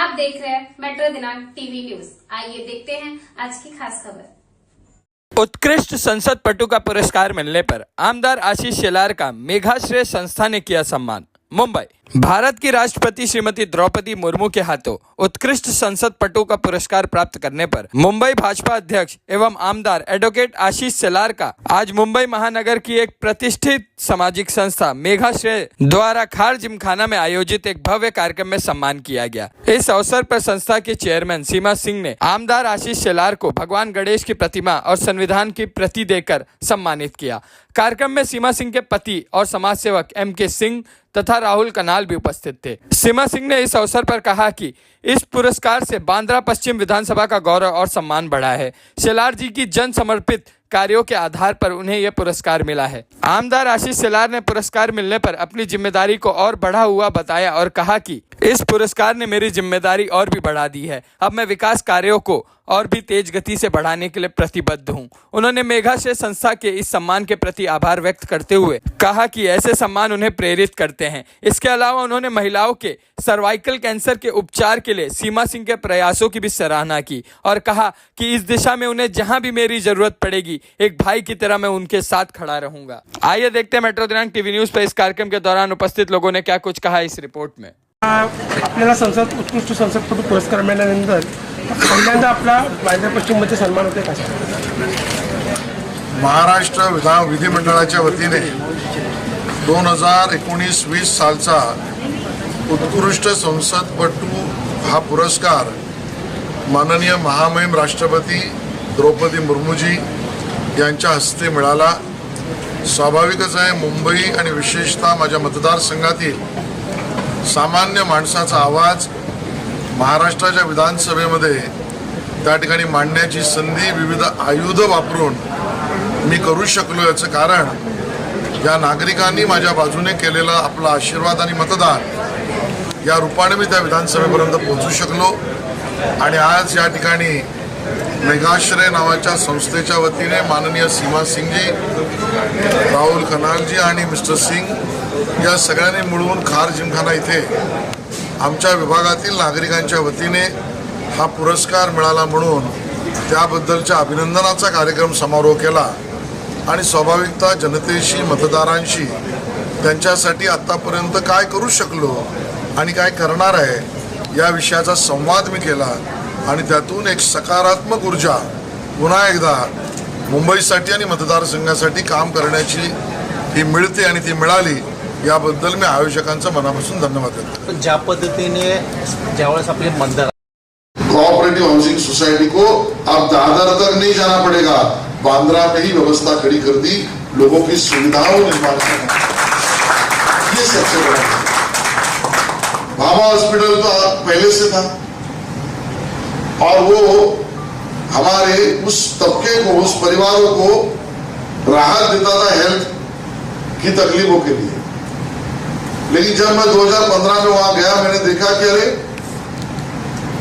आप देख रहे हैं मेट्रो दिनांक टीवी न्यूज। आइए देखते हैं आज की खास खबर। उत्कृष्ट संसद पटु का पुरस्कार मिलने पर आमदार आशीष शेलार का मेघाश्रय संस्था ने किया सम्मान। मुंबई। भारत की राष्ट्रपति श्रीमती द्रौपदी मुर्मू के हाथों उत्कृष्ट संसद पटु का पुरस्कार प्राप्त करने पर मुंबई भाजपा अध्यक्ष एवं आमदार एडवोकेट आशीष शेलार का आज मुंबई महानगर की एक प्रतिष्ठित सामाजिक संस्था मेघाश्रय द्वारा खार जिमखाना में आयोजित एक भव्य कार्यक्रम में सम्मान किया गया। इस अवसर पर संस्था के चेयरमैन सीमा सिंह ने आमदार आशीष शेलार को भगवान गणेश की प्रतिमा और संविधान की प्रति देकर सम्मानित किया। कार्यक्रम में सीमा सिंह के पति और समाज सेवक MK सिंह तथा राहुल कनाल भी उपस्थित थे। सीमा सिंह ने इस अवसर पर कहा कि इस पुरस्कार से बांद्रा पश्चिम विधानसभा का गौरव और सम्मान बढ़ा है। शेलार जी की जन समर्पित कार्यों के आधार पर उन्हें यह पुरस्कार मिला है। आमदार आशीष शेलार ने पुरस्कार मिलने पर अपनी जिम्मेदारी को और बढ़ा हुआ बताया और कहा कि इस पुरस्कार ने मेरी जिम्मेदारी और भी बढ़ा दी है। अब मैं विकास कार्यों को और भी तेज गति से बढ़ाने के लिए प्रतिबद्ध हूं। उन्होंने मेघाश्रय संस्था के इस सम्मान के प्रति आभार व्यक्त करते हुए कहा कि ऐसे सम्मान उन्हें प्रेरित करते हैं। इसके अलावा उन्होंने महिलाओं के सर्वाइकल कैंसर के उपचार के लिए सीमा सिंह के प्रयासों की भी सराहना की और कहा कि इस दिशा में उन्हें जहां भी मेरी जरूरत पड़ेगी एक भाई की तरह मैं उनके साथ खड़ा रहूंगा। आइए देखते हैं मेट्रो दिनांक टीवी न्यूज पर इस कार्यक्रम के दौरान उपस्थित लोगों ने क्या कुछ कहा इस रिपोर्ट में। आपल्याला संसद उत्कृष्ट संसदपटू पुरस्कार मिळाल्यानंतर पहिल्यांदा आपला बांद्रा पश्चिम मध्ये सन्मान होते का? महाराष्ट्र विधिमंडळाच्या वतीने 2019-20 सालचा उत्कृष्ट संसदपटू हा पुरस्कार माननीय महामहिम राष्ट्रपती द्रौपदी मुर्मूजी यांच्या हस्ते मिळाला। स्वाभाविकच आहे, मुंबई आणि विशेषतः माझ्या मतदारसंघातील सामान्य माणसाचा आवाज महाराष्ट्राच्या विधानसभेमध्ये त्या ठिकाणी मांडण्याची संधी विविध आयुध वापरून मी करू शकलो। याचं कारण या नागरिकांनी माझ्या बाजूने केलेला आपला आशीर्वाद आणि मतदान या रूपाने मी त्या विधानसभेपर्यंत पोहोचू शकलो। आणि आज या ठिकाणी मेघाश्रय नावाच्या संस्थेच्या वतीने माननीय सीमा सिंगजी, राहुल कनालजी आणि मिस्टर सिंग या सगळ्यांनी मिळून खार जिमखाना इथे आमच्या विभागातील नागरिकांच्या वतीने हा पुरस्कार मिळाला म्हणून त्याबद्दलच्या अभिनंदनाचा कार्यक्रम समारोह केला। आणि स्वाभाविकता जनतेशी मतदारांशी त्यांच्यासाठी आतापर्यंत काय करू शकलो आणि काय करणार आहे या विषयाचा संवाद मी केला आणि त्यातून एक सकारात्मक ऊर्जा पुन्हा एकदा मुंबईसाठी आणि मतदारसंघासाठी काम करण्याची ही मिळते आणि ती मिळाली याबद्दल मी आयोजकांचा मनापासून धन्यवाद देतो। ज्या पद्धतीने ज्यावेळेस आपले मतदार कोऑपरेटिव हाउसिंग सोसाइटी को अब दादर तक नहीं जाना पड़ेगा, बांद्रा में ही व्यवस्था खड़ी कर दी, लोगों की सुविधाओं निर्माण करना, ये सबसे बड़ा है। भाभा हॉस्पिटल तो पहले से था और वो हमारे उस तबके को, उस परिवारों को राहत देता था हेल्थ की तकलीफों के लिए। लेकिन जब मैं 2015 में वहां गया मैंने देखा कि अरे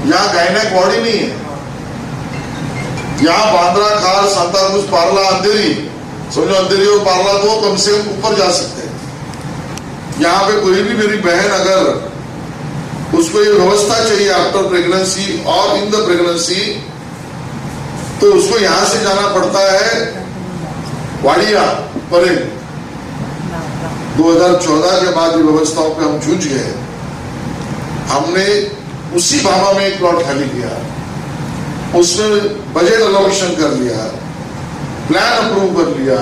यहाँ गायनेक वार्ड ही नहीं है। यहाँ बांद्रा, खार, सांताक्रूज, पार्ला, अंधेरी, समझो अंधेरी और पार्ला तो कम से कम ऊपर जा सकते हैं। यहाँ पे कोई भी मेरी बहन अगर उसको ये व्यवस्था चाहिए आफ्टर प्रेगनेंसी और इन द प्रेगनेंसी तो उसको यहाँ से जाना पड़ता है वाड़िया परे। 2014 के बाद ये व्यवस्थाओं पे हम जूझ गए। हमने उसी भाभा में एक प्लॉट खाली किया, उसमें बजट अलोकेशन कर लिया, प्लान अप्रूव कर लिया।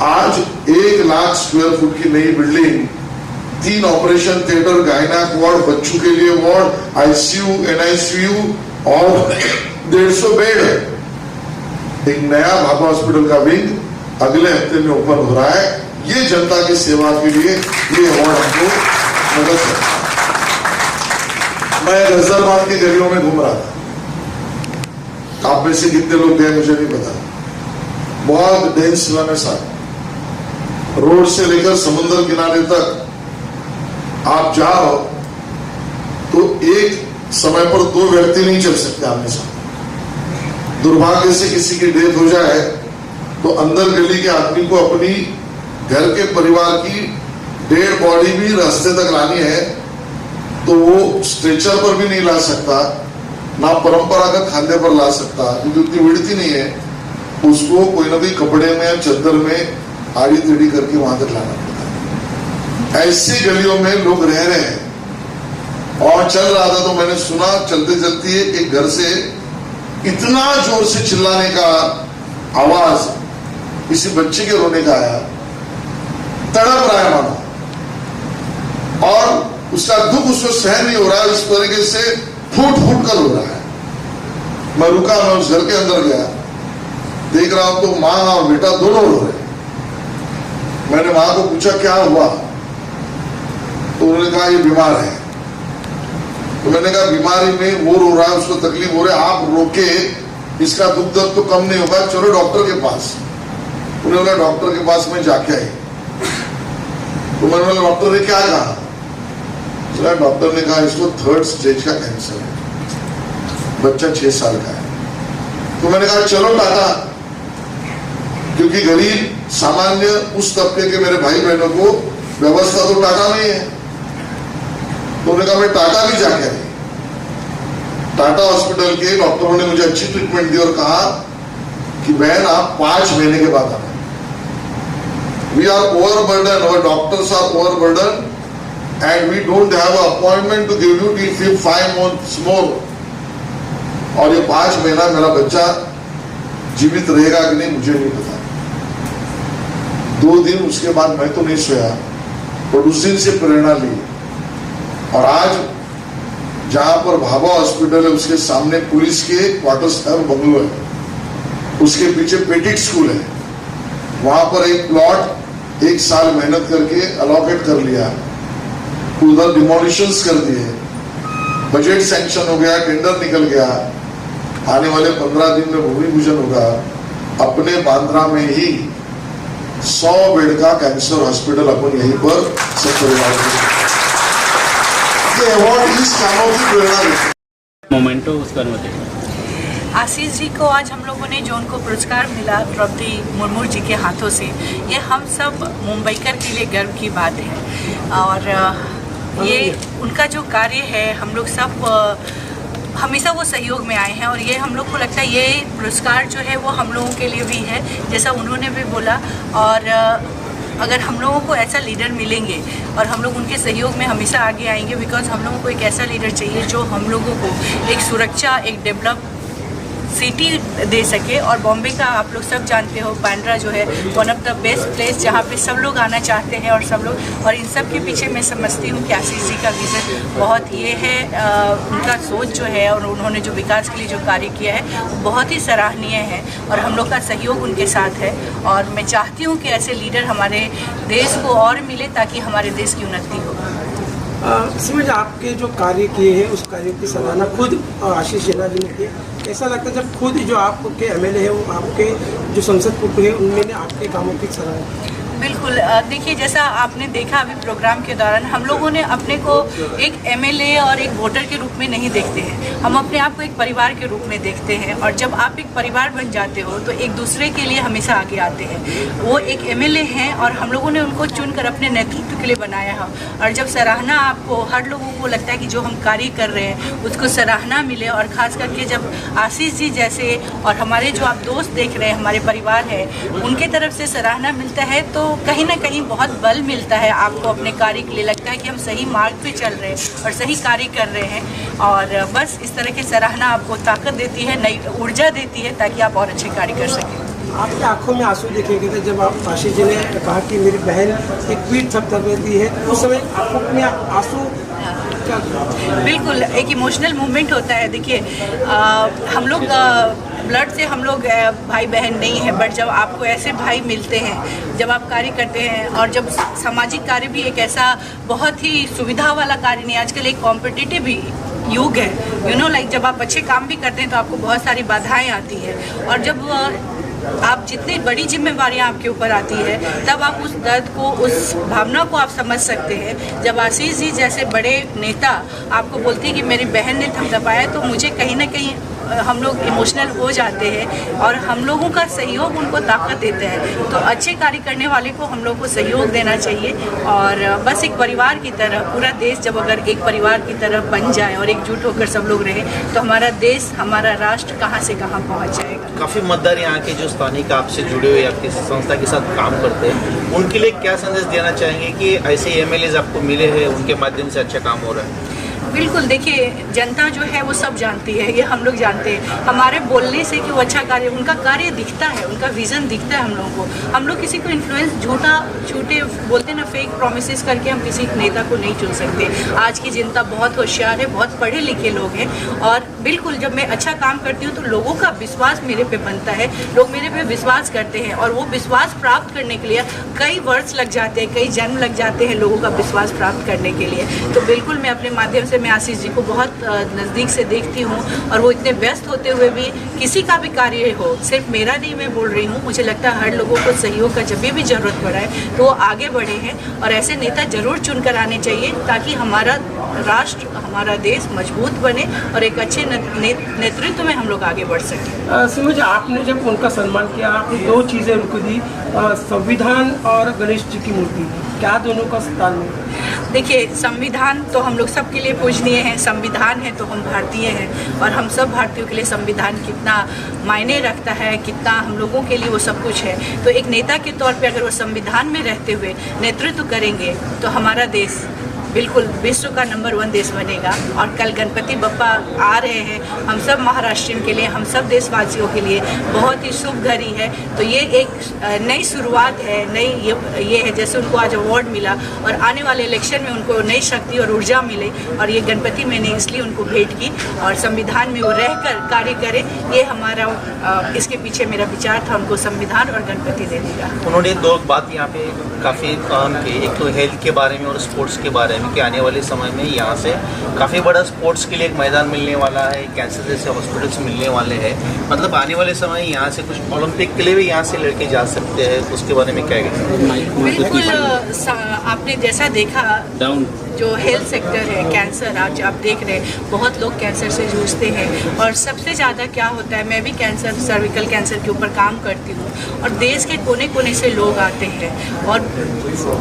आज 1 लाख स्क्वायर फुट की नई building, 3 operation theatre, gynaec ward, बच्चों के लिए वार्ड, ICU, NICU और 150 बेड, एक नया भाभा हॉस्पिटल का विंग अगले हफ्ते में ओपन हो रहा है। ये जनता की सेवा के लिए ये अवार्ड हमको मदद करता है। मैं गजरबाद के गलियों में घूम रहा था, आप में से कितने लोग गए मुझे नहीं पता। बहुत डेंस स्लमस है, रोड से लेकर समुद्र किनारे तक आप जाओ तो एक समय पर 2 व्यक्ति नहीं चल सकते आमने सामने। दुर्भाग्य से किसी की डेथ हो जाए तो अंदर गली के आदमी को अपनी घर के परिवार की डेड बॉडी भी रास्ते तक लानी है तो वो स्ट्रेचर पर भी नहीं ला सकता, ना परंपरागत खांदे पर ला सकता, क्योंकि उतनी विड़ती नहीं है। उसको कोई ना कोई कपड़े में या चादर में आड़ी टेढ़ी करके वहां तक लाना पड़ता है। ऐसी गलियों में लोग रह रहे हैं। और चल रहा था तो मैंने सुना चलते चलते एक घर से इतना जोर से चिल्लाने का आवाज किसी बच्चे के रोने का आया, तड़प रहा है मानो, और उसका दुख उसको सहन नहीं हो रहा है, उस तरीके से फूट फूट कर रो रहा है। मैं रुका, मैं उस घर के अंदर गया, देख रहा हूं तो माँ और बेटा दोनों रो रहे। मैंने माँ को पूछा क्या हुआ, तो उन्होंने कहा ये बीमार है। तो मैंने कहा बीमारी में वो रो रहा है, उसको तकलीफ हो रही है, आप रोके इसका दुख दर्द तो कम नहीं होगा, चलो डॉक्टर के पास। उन्होंने बोला डॉक्टर के पास मैं जाके आई। तो मैंने बोला डॉक्टर ने क्या कहा? डॉक्टर ने कहा इसको 3rd स्टेज का कैंसर है, बच्चा 6 साल का है। तो मैंने कहा चलो टाटा, क्योंकि गरीब सामान्य उस तबके के मेरे भाई बहनों को व्यवस्था तो टाटा में है। तो उन्होंने कहा मैं टाटा भी जाके आई। टाटा हॉस्पिटल के डॉक्टरों ने मुझे अच्छी ट्रीटमेंट दी और कहा कि बहन आप 5 महीने के बाद आना। We are overburden, our doctors are overburdened and we don't have an appointment to give you till 5 months more। और ये 5 महीना मेरा बच्चा जीवित रहेगा कि नहीं मुझे नहीं पता। 2 दिन उसके बाद मैं तो नहीं सोया, और उस दिन से प्रेरणा ली। और आज जहां पर भाभा हॉस्पिटल है उसके सामने पुलिस के क्वार्टर्स है, बंगलो है, उसके पीछे पेटिट स्कूल है, वहां पर एक प्लॉट 1 साल मेहनत करके अलॉकेट कर लिया, उधर डिमोलिशंस कर दिए, बजट सैंक्शन हो गया, टेंडर निकल गया, आने वाले 15 दिन में भूमि पूजन होगा। अपने बांद्रा में ही 100 बेड का कैंसर हॉस्पिटल अपन यहीं पर सब परिवार के अवार्ड इस कामों की प्रेरणा मोमेंटो उसका अनुमति। आशीष जी को आज हम लोगों ने जो उनको पुरस्कार मिला द्रौपदी मुर्मू जी के हाथों से, ये हम सब मुंबईकर के लिए गर्व की बात है। और ये उनका जो कार्य है, हम लोग सब हमेशा वो सहयोग में आए हैं, और ये हम लोग को लगता है ये पुरस्कार जो है वो हम लोगों के लिए भी है, जैसा उन्होंने भी बोला। और अगर हम लोगों को ऐसा लीडर मिलेंगे और हम लोग उनके सहयोग में हमेशा आगे आएंगे, बिकॉज हम लोगों को एक ऐसा लीडर चाहिए जो हम लोगों को एक सुरक्षा, एक डेवलप सिटी दे सके। और बॉम्बे का आप लोग सब जानते हो, बांद्रा जो है one of the best place जहाँ पे सब लोग आना चाहते हैं, और सब लोग, और इन सब के पीछे मैं समझती हूँ कि आशीष जी का विज़न बहुत ये है, उनका सोच जो है और उन्होंने जो विकास के लिए जो कार्य किया है वो बहुत ही सराहनीय है, और हम लोग का सहयोग उनके साथ है। और मैं चाहती हूँ कि ऐसे लीडर हमारे देश को और मिले ताकि हमारे देश की उन्नति हो। समझ आपके जो कार्य किए हैं उस कार्य की सराहना खुद आशीष शेलार जी ने की। ऐसा लगता है जब खुद जो आपके एमएलए है, वो आपके जो संसद पुत्र है, उनमें आपके कामों की सराहना। बिल्कुल, देखिए जैसा आपने देखा अभी प्रोग्राम के दौरान, हम लोगों ने अपने को एक एमएलए और एक वोटर के रूप में नहीं देखते हैं, हम अपने आप को एक परिवार के रूप में देखते हैं। और जब आप एक परिवार बन जाते हो तो एक दूसरे के लिए हमेशा आगे आते हैं। वो एक एमएलए हैं और हम लोगों ने उनको चुनकर अपने नेतृत्व के लिए बनाया है। और जब सराहना, आपको हर लोगों को लगता है कि जो हम कार्य कर रहे हैं उसको सराहना मिले, और ख़ास करके जब आशीष जी जैसे और हमारे जो आप दोस्त देख रहे हैं, हमारे परिवार है, उनके तरफ से सराहना मिलता है, तो कहीं ना कहीं बहुत बल मिलता है आपको अपने कार्य के लिए। लगता है कि हम सही मार्ग पे चल रहे हैं और सही कार्य कर रहे हैं। और बस इस तरह की सराहना आपको ताकत देती है, नई ऊर्जा देती है, ताकि आप और अच्छे कार्य कर सकें। आपकी आंखों में आंसू देखेंगे थे जब आप आशीष जी ने कहा कि मेरी बहन एक पीठ थपथप रहती है, तो उस समय आंखों में आंसू क्या? बिल्कुल, एक इमोशनल मूवमेंट होता है। देखिए हम लोग ब्लड से हम लोग भाई बहन नहीं है, बट जब आपको ऐसे भाई मिलते हैं, जब आप कार्य करते हैं, और जब सामाजिक कार्य भी एक ऐसा बहुत ही सुविधा वाला कार्य नहीं, आजकल एक कॉम्पिटिटिव भी युग है, लाइक जब आप अच्छे काम भी करते हैं तो आपको बहुत सारी बाधाएं आती है, और जब आप जितनी बड़ी जिम्मेवारियां आपके ऊपर आती है तब आप उस दर्द को, उस भावना को आप समझ सकते हैं। जब आशीष जी जैसे बड़े नेता आपको बोलते हैं कि मेरी बहन ने थपथपाया, तो मुझे कहीं ना कहीं हम लोग इमोशनल हो जाते हैं और हम लोगों का सहयोग उनको ताकत देता है। तो अच्छे कार्य करने वाले को हम लोग को सहयोग देना चाहिए और बस एक परिवार की तरह पूरा देश जब अगर एक परिवार की तरह बन जाए और एकजुट होकर सब लोग रहे तो हमारा देश, हमारा राष्ट्र कहाँ से कहाँ पहुँच जाएगा। काफ़ी मतदार यहाँ के जो स्थानिक आपसे जुड़े हुए आपकी संस्था के साथ काम करते हैं, उनके लिए क्या संदेश देना चाहेंगे कि ऐसे एमएलए आपको मिले हैं, उनके माध्यम से अच्छा काम हो रहा है? बिल्कुल, देखिए जनता जो है वो सब जानती है, ये हम लोग जानते हैं। हमारे बोलने से कि वो अच्छा कार्य, उनका कार्य दिखता है, उनका विज़न दिखता है हम लोगों को। हम लोग किसी को इन्फ्लुएंस झूठे बोलते ना, फेक प्रोमिसेस करके हम किसी नेता को नहीं चुन सकते। आज की जनता बहुत होशियार है, बहुत पढ़े लिखे लोग हैं और बिल्कुल जब मैं अच्छा काम करती हूँ तो लोगों का विश्वास मेरे पे बनता है, लोग मेरे पे विश्वास करते हैं और वो विश्वास प्राप्त करने के लिए कई वर्ष लग जाते हैं, कई जन्म लग जाते हैं लोगों का विश्वास प्राप्त करने के लिए। तो बिल्कुल मैं अपने माध्यम से मैं आशीष जी को बहुत नज़दीक से देखती हूँ और वो इतने व्यस्त होते हुए भी किसी का भी कार्य हो, सिर्फ मेरा नहीं मैं बोल रही हूँ, मुझे लगता है हर लोगों को सहयोग का जब भी ज़रूरत पड़ा है तो वो आगे बढ़े हैं और ऐसे नेता जरूर चुन कर आने चाहिए ताकि हमारा राष्ट्र, हमारा देश मजबूत बने और एक अच्छे नेतृत्व में हम लोग आगे बढ़ सकें। सीमा जी, आपने जब उनका सम्मान किया, आपने दो चीज़ें उनको दी, संविधान और गणेश जी की मूर्ति, क्या दोनों का स्थान है? देखिए, संविधान तो हम लोग सबके लिए पूजनीय है, संविधान है तो हम भारतीय हैं और हम सब भारतीयों के लिए संविधान कितना मायने रखता है, कितना हम लोगों के लिए वो सब कुछ है। तो एक नेता के तौर पे अगर वो संविधान में रहते हुए नेतृत्व करेंगे तो हमारा देश बिल्कुल विश्व का नंबर 1 देश बनेगा। और कल गणपति बप्पा आ रहे हैं, हम सब महाराष्ट्रियन के लिए, हम सब देशवासियों के लिए बहुत ही शुभ घड़ी है। तो ये एक नई शुरुआत है, नई ये है, जैसे उनको आज अवार्ड मिला और आने वाले इलेक्शन में उनको नई शक्ति और ऊर्जा मिले और ये गणपति मैंने इसलिए उनको भेंट की और संविधान में वो रहकर कार्य करें, ये हमारा इसके पीछे मेरा विचार था, उनको संविधान और गणपति देने का। उन्होंने दो बात यहाँ पे काफ़ी काम की, एक तो हेल्थ के बारे में और स्पोर्ट्स के बारे में कि आने वाले समय में यहाँ से काफ़ी बड़ा स्पोर्ट्स के लिए एक मैदान मिलने वाला है, कैंसर जैसे हॉस्पिटल्स मिलने वाले हैं। मतलब आने वाले समय यहाँ से कुछ ओलंपिक के लिए भी यहाँ से लड़के जा सकते हैं, उसके बारे में क्या कहते? बिल्कुल, आपने जैसा देखा जो हेल्थ सेक्टर है, कैंसर आज आप देख रहे हैं बहुत लोग कैंसर से जूझते हैं और सबसे ज़्यादा क्या होता है, मैं भी कैंसर, सर्विकल कैंसर के ऊपर काम करती हूँ और देश के कोने कोने से लोग आते हैं और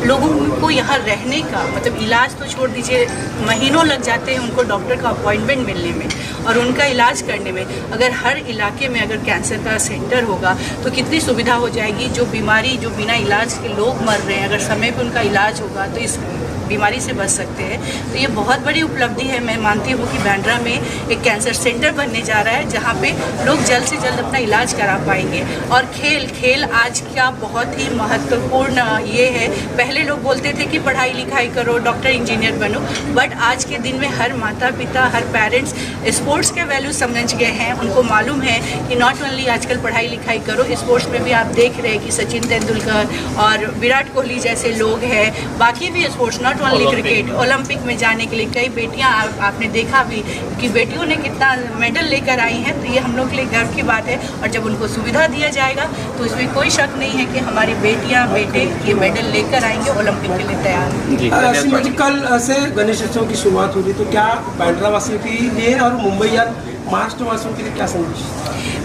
लोगों को यहाँ रहने का मतलब इलाज तो छोड़ दीजिए, महीनों लग जाते हैं उनको डॉक्टर का अपॉइंटमेंट मिलने में और उनका इलाज करने में। अगर हर इलाके में अगर कैंसर का सेंटर होगा तो कितनी सुविधा हो जाएगी। जो बीमारी, जो बिना इलाज के लोग मर रहे हैं, अगर समय पर उनका इलाज होगा तो इस बीमारी से बच सकते हैं। तो ये बहुत बड़ी उपलब्धि है। मैं मानती हूँ कि बांद्रा में एक कैंसर सेंटर बनने जा रहा है जहाँ पे लोग जल्द से जल्द अपना इलाज करा पाएंगे। और खेल आज का बहुत ही महत्वपूर्ण ये है। पहले लोग बोलते थे कि पढ़ाई लिखाई करो, डॉक्टर इंजीनियर बनो, बट आज के दिन में हर माता पिता, हर पेरेंट्स स्पोर्ट्स के वैल्यू समझ गए हैं। उनको मालूम है कि नॉट ओनली आजकल पढ़ाई लिखाई करो, स्पोर्ट्स में भी आप देख रहे हैं कि सचिन तेंदुलकर और विराट कोहली जैसे लोग हैं, बाकी भी sports not only cricket, Olympic में जाने के लिए कई बेटियां आपने देखा भी कि बेटियों ने कितना मेडल लेकर आई हैं। तो ये हम लोग के लिए गर्व की बात है और जब उनको सुविधा दिया जाएगा तो इसमें कोई शक नहीं है कि हमारी बेटियां बेटे ये मेडल लेकर आएंगे, ओलंपिक के लिए तैयार हैं। कल से गणेश उत्सव की शुरुआत हो रही, तो क्या बांद्रा वासियों के लिए और मुंबई या महाराष्ट्र वासियों के लिए क्या संदेश?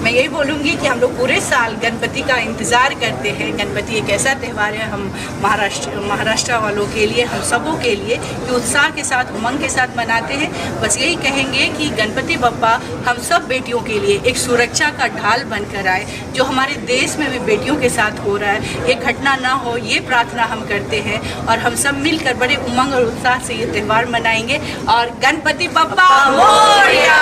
मैं यही बोलूँगी कि हम लोग पूरे साल गणपति का इंतज़ार करते हैं। गणपति एक ऐसा त्यौहार है हम महाराष्ट्र वालों के लिए, हम सबों के लिए कि उत्साह के साथ, उमंग के साथ मनाते हैं। बस यही कहेंगे कि गणपति बप्पा हम सब बेटियों के लिए एक सुरक्षा का ढाल बनकर आए। जो हमारे देश में भी बेटियों के साथ हो रहा है ये घटना ना हो, ये प्रार्थना हम करते हैं और हम सब मिलकर बड़े उमंग और उत्साह से ये त्यौहार मनाएंगे। और गणपति बप्पा मोरया।